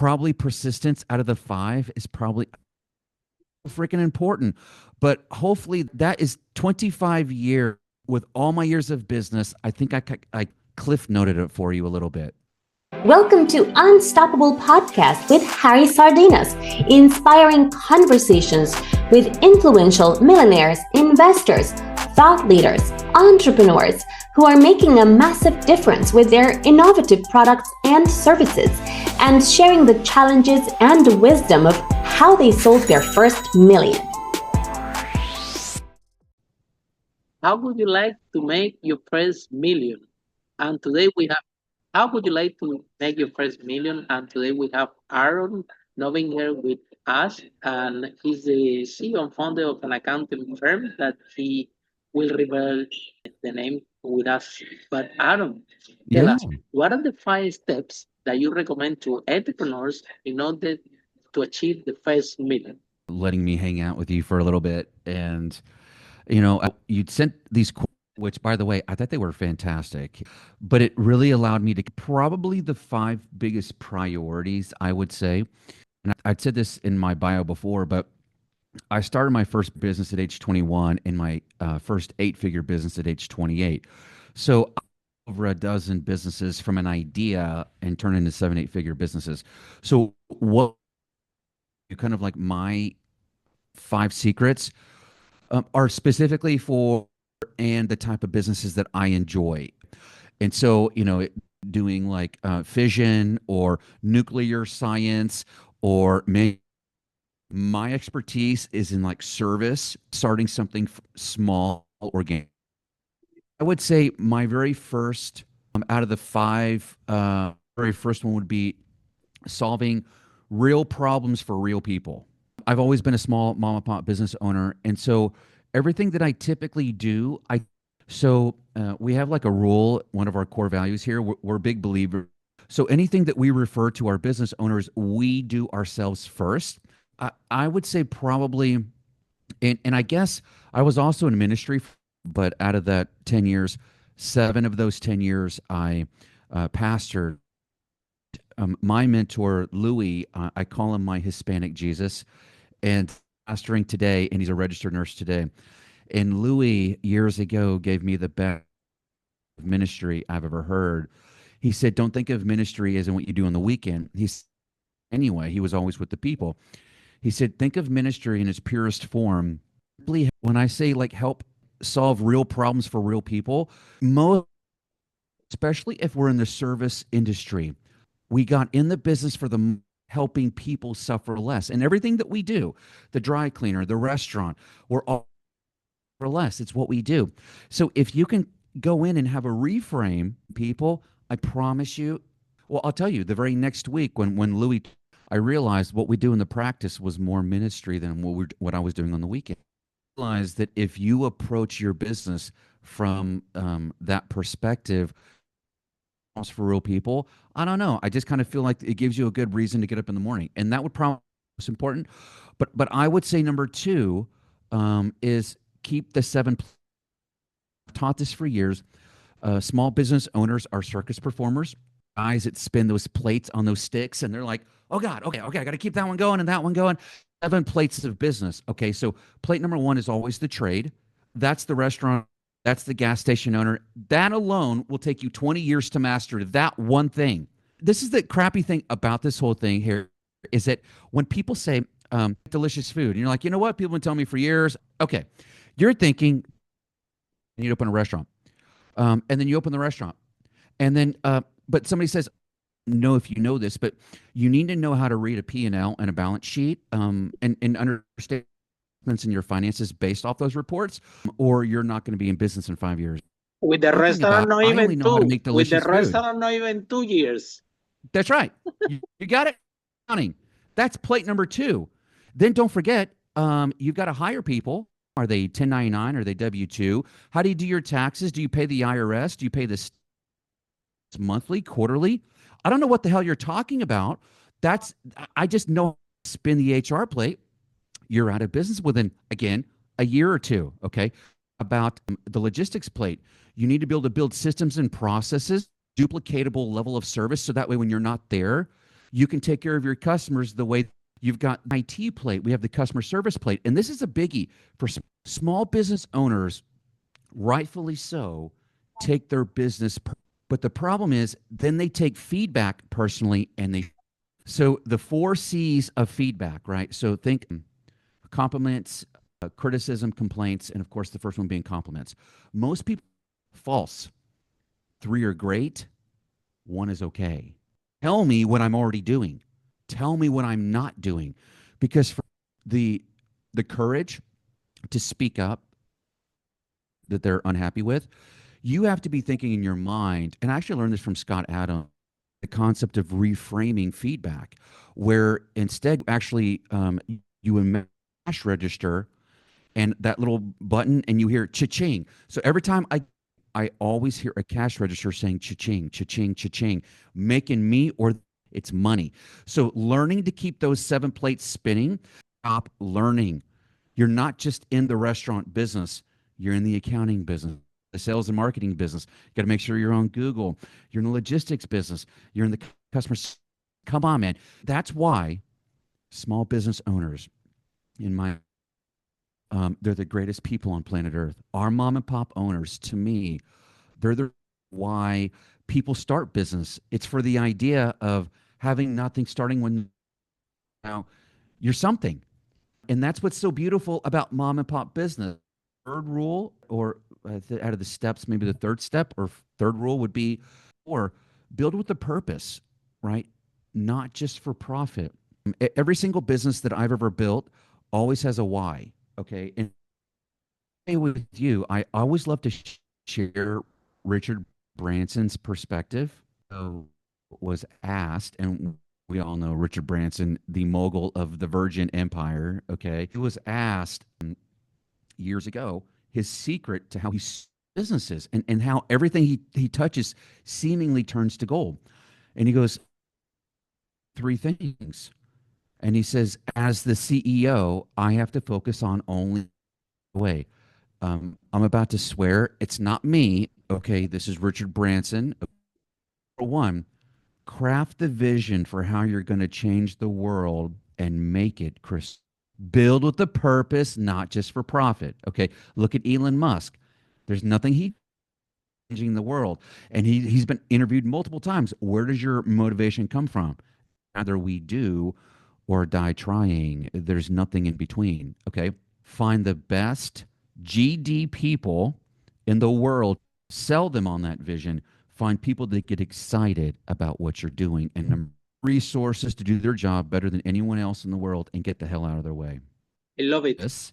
probably persistence out of the five is probably freaking important. But hopefully that is 25 years with all my years of business. I think I cliff noted it for you a little bit. Welcome to Unstoppable Podcast with Harry Sardinas, inspiring conversations with influential millionaires, investors, thought leaders, entrepreneurs who are making a massive difference with their innovative products and services, and sharing the challenges and the wisdom of how they sold their first million. How would you like to make your first million? And today we have, how would you like to make your first million? And today we have Aaron Novinger with us, and he's the CEO and founder of an accounting firm that he will reveal the name with us. But Aaron, tell Yeah. us, what are the 5 steps that you recommend to entrepreneurs in order to achieve the first million? Letting me hang out with you for a little bit. And, you'd sent these, which by the way, I thought they were fantastic, but it really allowed me to probably the five biggest priorities, I would say. And I'd said this in my bio before, but I started my first business at age 21 and my first 8-figure business at age 28. So over a dozen businesses from an idea and turn into 7, 8-figure businesses. So what kind of like my 5 secrets are specifically for and the type of businesses that I enjoy. And so, doing like fission or nuclear science or my expertise is in like service, starting something small, organic. I would say my very first out of the five, very first one would be solving real problems for real people. I've always been a small mom and pop business owner, and so everything that I typically do, we have like a rule, one of our core values here. We're big believers. So anything that we refer to our business owners, we do ourselves first. I would say probably, and I guess I was also in ministry, but out of that 10 years, 7 of those 10 years, I pastored. My mentor, Louis, I call him my Hispanic Jesus, and pastoring today, and he's a registered nurse today. And Louis, years ago, gave me the best ministry I've ever heard. He said, don't think of ministry as in what you do on the weekend. Anyway, he was always with the people. He said, think of ministry in its purest form. When I say like help solve real problems for real people, especially if we're in the service industry, we got in the business for the helping people suffer less. And everything that we do, the dry cleaner, the restaurant, we're all for less. It's what we do. So if you can go in and have a reframe, people, I promise you, well, I'll tell you, the very next week when Louis, I realized what we do in the practice was more ministry than what I was doing on the weekend. I realized that if you approach your business from that perspective, for real people, I don't know. I just kind of feel like it gives you a good reason to get up in the morning, and that would probably be most important. But I would say number 2 is keep the 7. I've taught this for years. Small business owners are circus performers, guys that spin those plates on those sticks, and they're like, "Oh God, okay, I got to keep that one going and that one going." 7 plates of business. Okay, so plate number 1 is always the trade. That's the restaurant. That's the gas station owner. That alone will take you 20 years to master that one thing. This is the crappy thing about this whole thing here is that when people say delicious food, and you're like, you know what? People have been telling me for years. Okay, you're thinking you need to open a restaurant. And then you open the restaurant. And then, but somebody says, know if you know this, but you need to know how to read a P&L and a balance sheet and understand in your finances based off those reports, or you're not going to be in business in 5 years. With the restaurant, not I only even know how to two. make With the delicious food. restaurant, not even 2 years. That's right. You got it. Counting. That's plate number 2. Then don't forget, you've got to hire people. Are they 1099? Are they W-2? How do you do your taxes? Do you pay the IRS? Do you pay this monthly, quarterly? I don't know what the hell you're talking about. I just know spin the HR plate. You're out of business within, again, a year or 2, okay? About the logistics plate, you need to be able to build systems and processes, duplicatable level of service, so that way when you're not there, You can take care of your customers the way you've got IT plate. We have the customer service plate. And this is a biggie for small business owners, rightfully so, take their business. But the problem is then they take feedback personally and they, so the four C's of feedback, right? So think compliments, criticism, complaints, and of course the first one being compliments. Most people, false. Three are great, one is okay. Tell me what I'm already doing. Tell me what I'm not doing. Because for the the courage to speak up that they're unhappy with, you have to be thinking in your mind, and I actually learned this from Scott Adams, the concept of reframing feedback, where instead actually you imagine cash register and that little button and you hear cha-ching. So every time I always hear a cash register saying cha-ching, cha-ching, cha-ching, making me or it's money. So learning to keep those seven plates spinning, stop learning. You're not just in the restaurant business, you're in the accounting business, the sales and marketing business. You got to make sure you're on Google. You're in the logistics business. You're in the customer. Come on, man. That's why small business owners, in my they're the greatest people on planet Earth. Our mom and pop owners, to me, they're the why people start business. It's for the idea of having nothing, starting when now you're something. And that's what's so beautiful about mom and pop business. Third rule, or out of the steps, maybe the third step or third rule would be, or build with a purpose, right? Not just for profit. Every single business that I've ever built always has a why. Okay. And with you, I always love to share Richard Branson's perspective. So was asked, and we all know Richard Branson, the mogul of the Virgin Empire. Okay. He was asked years ago his secret to how he businesses and how everything he touches seemingly turns to gold. And he goes, three things. And he says, as the CEO, I have to focus on only way. I'm about to swear. It's not me. Okay. This is Richard Branson. Number one, craft the vision for how you're going to change the world and make it, Chris. Build with a purpose, not just for profit. Okay. Look at Elon Musk. There's nothing he changing the world. And he's been interviewed multiple times. Where does your motivation come from? Either we do or die trying. There's nothing in between. Okay. Find the best GD people in the world, sell them on that vision, find people that get excited about what you're doing and resources to do their job better than anyone else in the world and get the hell out of their way. I love it. Yes,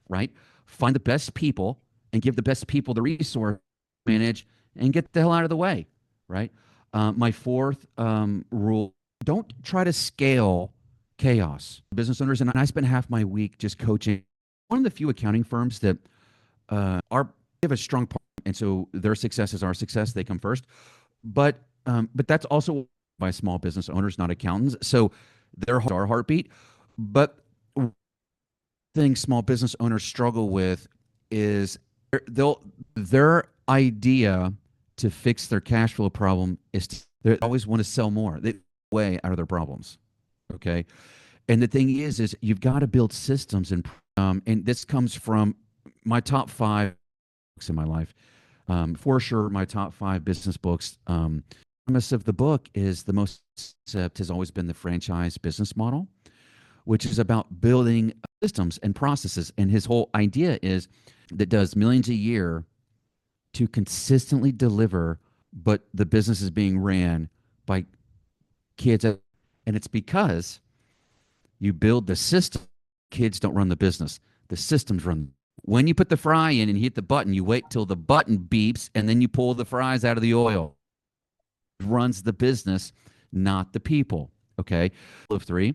right? Find the best people and give the best people the resource manage and get the hell out of the way, right? My fourth rule, don't try to scale chaos. Business owners, and I spend half my week just coaching one of the few accounting firms that are have a strong part, and so their success is our success. They come first, but that's also by small business owners, not accountants. So they're our heartbeat. But thing small business owners struggle with is their idea to fix their cash flow problem is they always want to sell more. They way out of their problems. Okay. And the thing is you've got to build systems and this comes from my top 5 books in my life. For sure, my top 5 business books. The premise of the book is the most concept has always been the franchise business model, which is about building systems and processes. And his whole idea is that does millions a year to consistently deliver, but the business is being ran by kids. And it's because you build the system. Kids don't run the business. The systems run. When you put the fry in and hit the button, you wait till the button beeps and then you pull the fries out of the oil. It runs the business, not the people. Okay. Of 3.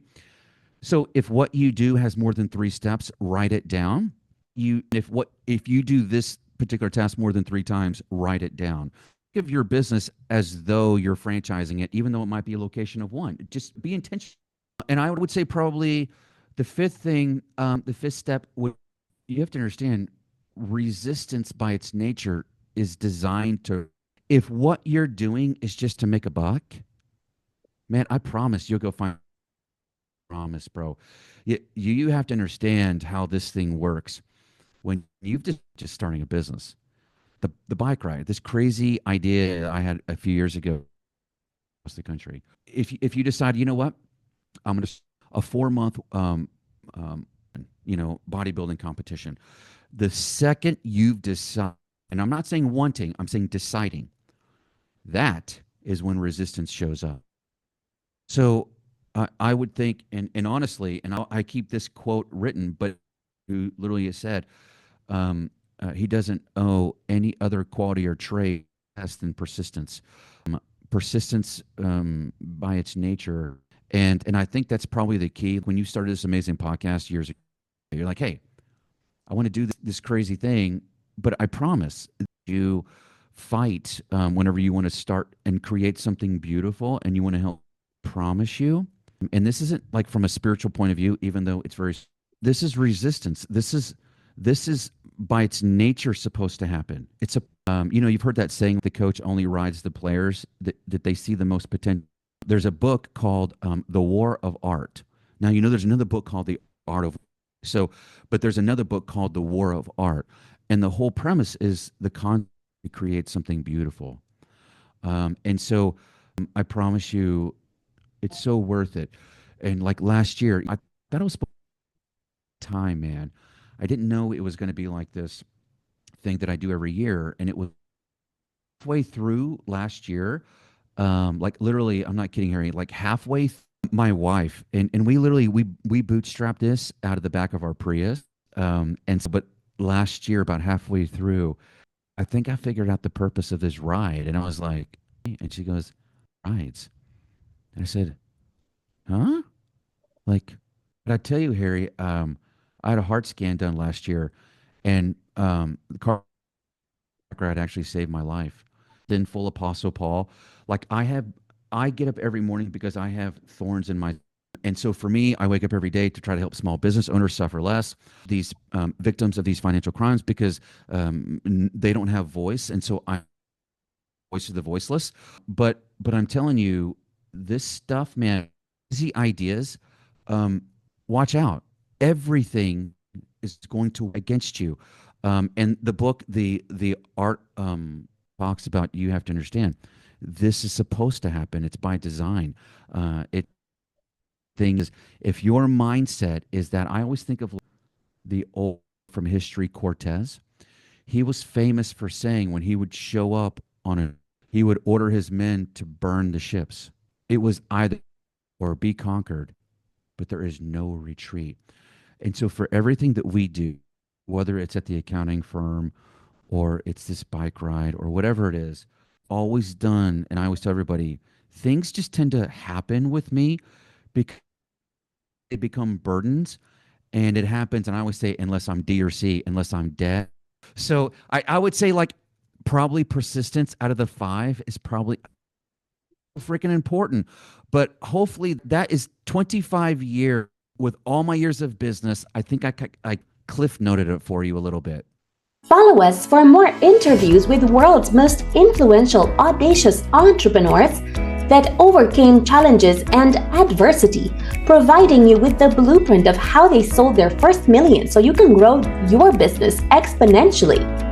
So if what you do has more than 3 steps, write it down. If you do this particular task more than 3 times, write it down. Think of your business as though you're franchising it, even though it might be a location of 1. Just be intentional. And I would say probably the fifth thing, the fifth step, you have to understand resistance by its nature is designed to, if what you're doing is just to make a buck, man, I promise you'll go find. Promise, bro. You have to understand how this thing works. When you've just starting a business, the bike ride, this crazy idea I had a few years ago across the country. If you decide, you know what, I'm going to a 4 month um, bodybuilding competition. The second you've decided, and I'm not saying wanting, I'm saying deciding, that is when resistance shows up. So I would think, and honestly, and I keep this quote written, but who literally has said, he doesn't owe any other quality or trait less than persistence. Persistence, by its nature, and I think that's probably the key. When you started this amazing podcast years ago, you're like, hey, I want to do this crazy thing, but I promise you fight whenever you want to start and create something beautiful and you want to help. Promise you, and this isn't like from a spiritual point of view, even though it's very. This is resistance. This is by its nature supposed to happen. It's a you've heard that saying, the coach only rides the players that they see the most potential. There's a book called The War of Art. Now there's another book called The Art of. But there's another book called The War of Art, and the whole premise is the concept to create something beautiful. And so, I promise you, it's so worth it. And like last year, I thought it was time, man. I didn't know it was going to be like this thing that I do every year, and it was halfway through last year. Like literally, I'm not kidding, Harry. Like halfway, my wife and we literally we bootstrapped this out of the back of our Prius. But last year, about halfway through, I think I figured out the purpose of this ride, and I was like, and she goes, rides. And I said, huh? Like, but I tell you, Harry, I had a heart scan done last year, and the car ride actually saved my life. Then full Apostle Paul. Like I get up every morning because I have thorns in my. And so for me, I wake up every day to try to help small business owners suffer less, these victims of these financial crimes, because they don't have voice. And so I voice of the voiceless. But I'm telling you, this stuff, man, easy ideas, watch out. Everything is going to against you. And the book, the art talks about, you have to understand, this is supposed to happen. It's by design. Things, if your mindset is that, I always think of the old from history, Cortez. He was famous for saying, when he would show up he would order his men to burn the ships. It was either or be conquered, but there is no retreat. And so for everything that we do, whether it's at the accounting firm or it's this bike ride or whatever it is, always done. And I always tell everybody, things just tend to happen with me because they become burdens, and it happens. And I always say, unless I'm D or C, unless I'm dead. So I would say, like, probably persistence out of the 5 is probably freaking important. But hopefully that is 25 years with all my years of business. I think I cliff noted it for you a little bit. Follow us for more interviews with world's most influential, audacious entrepreneurs that overcame challenges and adversity, providing you with the blueprint of how they sold their first million so you can grow your business exponentially.